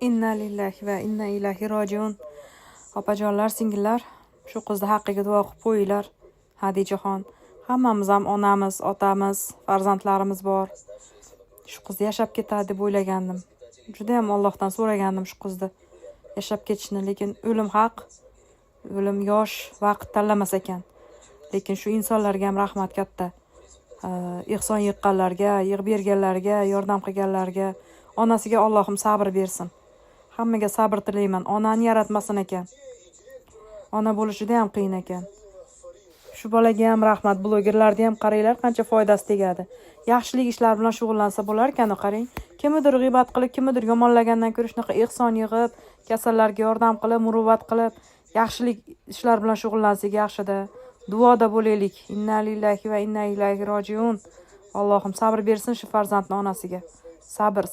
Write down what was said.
Inna lillahi va inna ilayhi rojiun. Opajonlar, singillar, shu qizni haqqiga duo qilib qo'yinglar. Hadichaxon, hammamiz ham onamiz, otamiz, farzandlarimiz bor. Shu qiz yashab ketadi deb o'ylagandim. Juda ham Allohdan so'ragandim shu qizni yashab ketishni, lekin o'lim haq. O'lim yosh, vaqt tanlamas ekan. Lekin shu insonlarga ham rahmat katta. Ehson yiqqanlarga, yig'ib berganlarga, yordam qilganlarga, onasiga Allohim sabr bersin. Hammaga sabr tilayman. Onani yaratmasin ekan. Ona bo'lish juda ham qiyin ekan. Shu bolaga ham rahmat, blogerlarga ham qaranglar qancha foydasi tegadi. Yaxshilik ishlar bilan shug'ullansa bo'lar ekan, qarang. Kimnidir g'iybat qilib, kimnidir yomonlagandan ko'ra shunaqa ehson yig'ib, kasallarga yordam qilib, muruvvat qilib, yaxshilik ishlar bilan shug'ullansak yaxshida. Duoda bo'laylik. Inna lillahi va inna ilayhi rojiun. Allohim sabr bersin shu farzandning onasiga. Sabr.